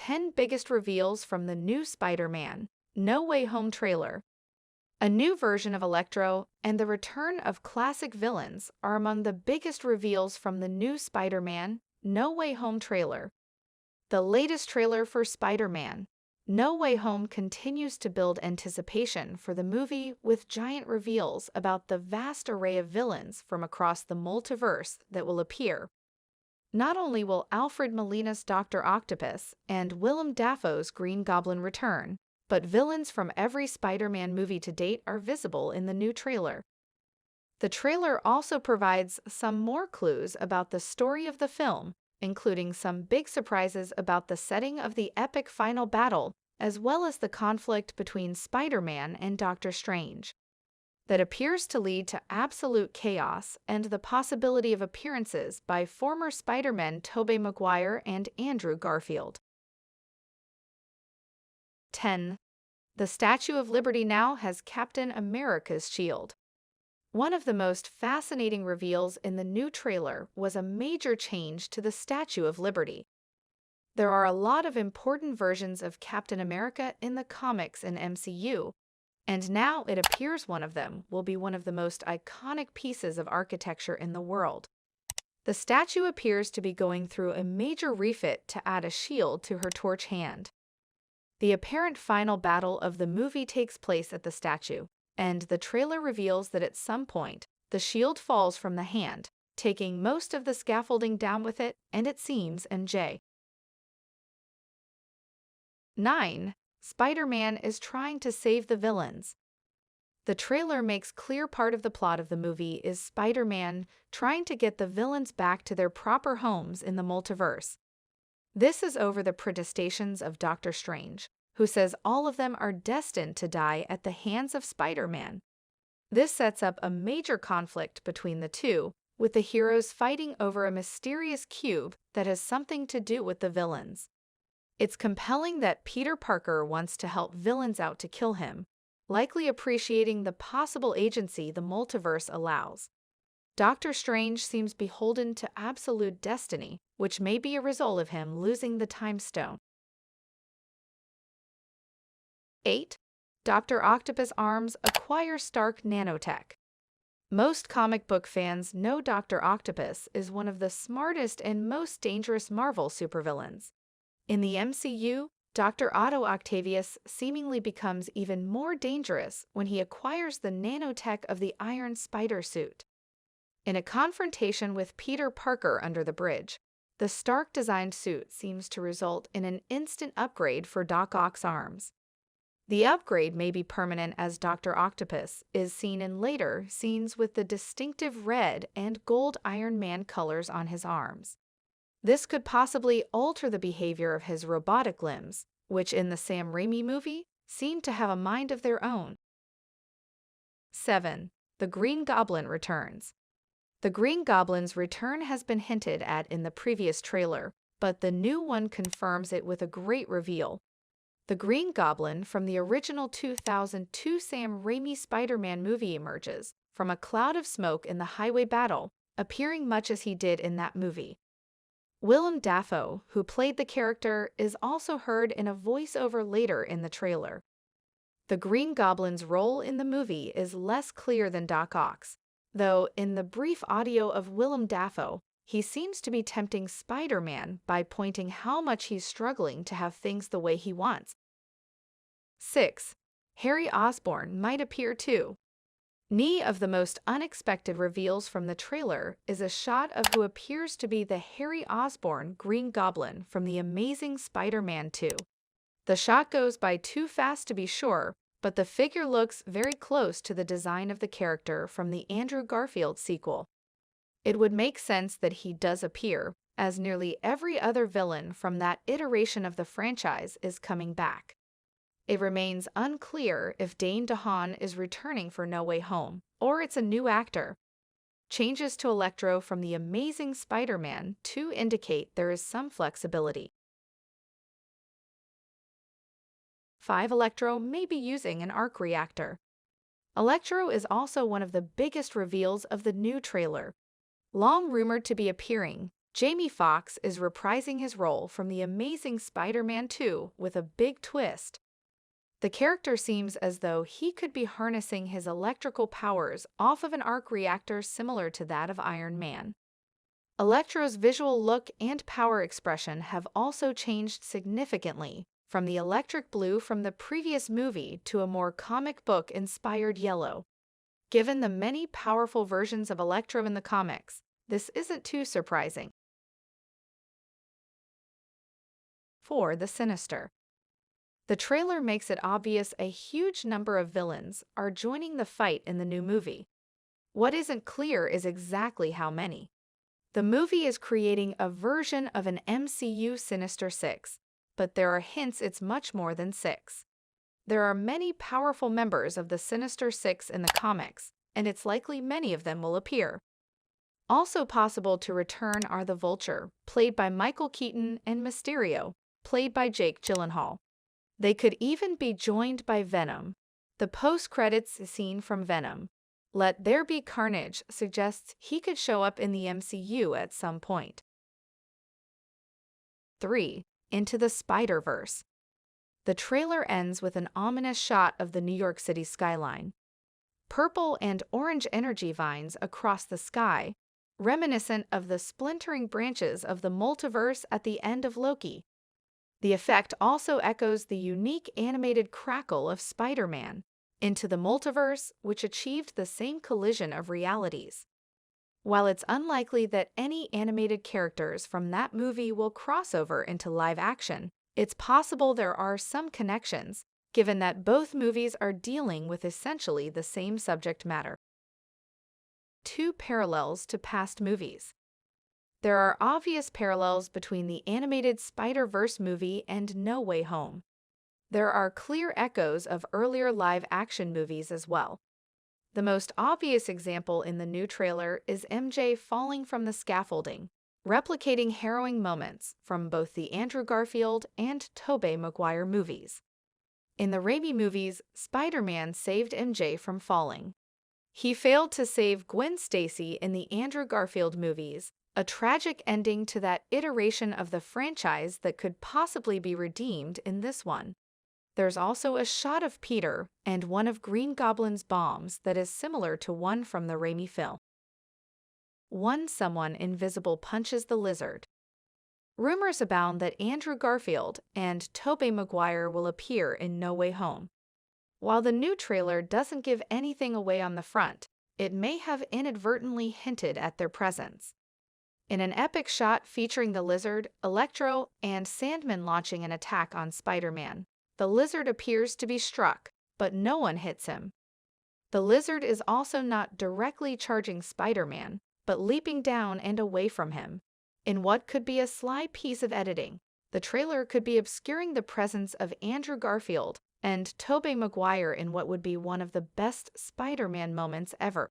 10 biggest reveals from the new Spider-Man No Way Home trailer. A new version of Electro and the return of classic villains are among the biggest reveals from the new Spider-Man No Way Home trailer. The latest trailer for Spider-Man No Way Home continues to build anticipation for the movie with giant reveals about the vast array of villains from across the multiverse that will appear. Not only will Alfred Molina's Dr. Octopus and Willem Dafoe's Green Goblin return, but villains from every Spider-Man movie to date are visible in the new trailer. The trailer also provides some more clues about the story of the film, including some big surprises about the setting of the epic final battle, as well as the conflict between Spider-Man and Doctor Strange, that appears to lead to absolute chaos and the possibility of appearances by former Spider-Men Tobey Maguire and Andrew Garfield. 10. The Statue of Liberty now has Captain America's shield. One of the most fascinating reveals in the new trailer was a major change to the Statue of Liberty. There are a lot of important versions of Captain America in the comics and MCU, and now it appears one of them will be one of the most iconic pieces of architecture in the world. The statue appears to be going through a major refit to add a shield to her torch hand. The apparent final battle of the movie takes place at the statue, and the trailer reveals that at some point, the shield falls from the hand, taking most of the scaffolding down with it, and it seems MJ. 9. Spider-Man is trying to save the villains. The trailer makes clear part of the plot of the movie is Spider-Man trying to get the villains back to their proper homes in the multiverse. This is over the protestations of Doctor Strange, who says all of them are destined to die at the hands of Spider-Man. This sets up a major conflict between the two, with the heroes fighting over a mysterious cube that has something to do with the villains. It's compelling that Peter Parker wants to help villains out to kill him, likely appreciating the possible agency the multiverse allows. Doctor Strange seems beholden to absolute destiny, which may be a result of him losing the Time Stone. 8. Dr. Octopus arms acquire Stark nanotech. Most comic book fans know Dr. Octopus is one of the smartest and most dangerous Marvel supervillains. In the MCU, Dr. Otto Octavius seemingly becomes even more dangerous when he acquires the nanotech of the Iron Spider suit. In a confrontation with Peter Parker under the bridge, the Stark-designed suit seems to result in an instant upgrade for Doc Ock's arms. The upgrade may be permanent, as Dr. Octopus is seen in later scenes with the distinctive red and gold Iron Man colors on his arms. This could possibly alter the behavior of his robotic limbs, which in the Sam Raimi movie seem to have a mind of their own. 7. The Green Goblin returns. The Green Goblin's return has been hinted at in the previous trailer, but the new one confirms it with a great reveal. The Green Goblin from the original 2002 Sam Raimi Spider-Man movie emerges from a cloud of smoke in the highway battle, appearing much as he did in that movie. Willem Dafoe, who played the character, is also heard in a voiceover later in the trailer. The Green Goblin's role in the movie is less clear than Doc Ock's, though in the brief audio of Willem Dafoe, he seems to be tempting Spider-Man by pointing how much he's struggling to have things the way he wants. 6. Harry Osborn might appear too. One of the most unexpected reveals from the trailer is a shot of who appears to be the Harry Osborn Green Goblin from The Amazing Spider-Man 2. The shot goes by too fast to be sure, but the figure looks very close to the design of the character from the Andrew Garfield sequel. It would make sense that he does appear, as nearly every other villain from that iteration of the franchise is coming back. It remains unclear if Dane DeHaan is returning for No Way Home, or it's a new actor. Changes to Electro from The Amazing Spider-Man 2 indicate there is some flexibility. 5. Electro may be using an arc reactor. Electro is also one of the biggest reveals of the new trailer. Long rumored to be appearing, Jamie Foxx is reprising his role from The Amazing Spider-Man 2 with a big twist. The character seems as though he could be harnessing his electrical powers off of an arc reactor similar to that of Iron Man. Electro's visual look and power expression have also changed significantly, from the electric blue from the previous movie to a more comic book-inspired yellow. Given the many powerful versions of Electro in the comics, this isn't too surprising. 4. The Sinister. The trailer makes it obvious a huge number of villains are joining the fight in the new movie. What isn't clear is exactly how many. The movie is creating a version of an MCU Sinister Six, but there are hints it's much more than six. There are many powerful members of the Sinister Six in the comics, and it's likely many of them will appear. Also possible to return are the Vulture, played by Michael Keaton, and Mysterio, played by Jake Gyllenhaal. They could even be joined by Venom. The post-credits scene from Venom, "Let There Be Carnage," suggests he could show up in the MCU at some point. 3. Into the Spider-Verse. The trailer ends with an ominous shot of the New York City skyline. Purple and orange energy vines across the sky, reminiscent of the splintering branches of the multiverse at the end of Loki. The effect also echoes the unique animated crackle of Spider-Man Into the Multiverse, which achieved the same collision of realities. While it's unlikely that any animated characters from that movie will cross over into live action, it's possible there are some connections, given that both movies are dealing with essentially the same subject matter. 2 parallels to past movies. There are obvious parallels between the animated Spider-Verse movie and No Way Home. There are clear echoes of earlier live-action movies as well. The most obvious example in the new trailer is MJ falling from the scaffolding, replicating harrowing moments from both the Andrew Garfield and Tobey Maguire movies. In the Raimi movies, Spider-Man saved MJ from falling. He failed to save Gwen Stacy in the Andrew Garfield movies, a tragic ending to that iteration of the franchise that could possibly be redeemed in this one. There's also a shot of Peter and one of Green Goblin's bombs that is similar to one from the Raimi film. 1. Someone invisible punches the lizard. Rumors abound that Andrew Garfield and Tobey Maguire will appear in No Way Home. While the new trailer doesn't give anything away on the front, it may have inadvertently hinted at their presence. In an epic shot featuring the lizard, Electro, and Sandman launching an attack on Spider-Man, the lizard appears to be struck, but no one hits him. The lizard is also not directly charging Spider-Man, but leaping down and away from him. In what could be a sly piece of editing, the trailer could be obscuring the presence of Andrew Garfield and Tobey Maguire in what would be one of the best Spider-Man moments ever.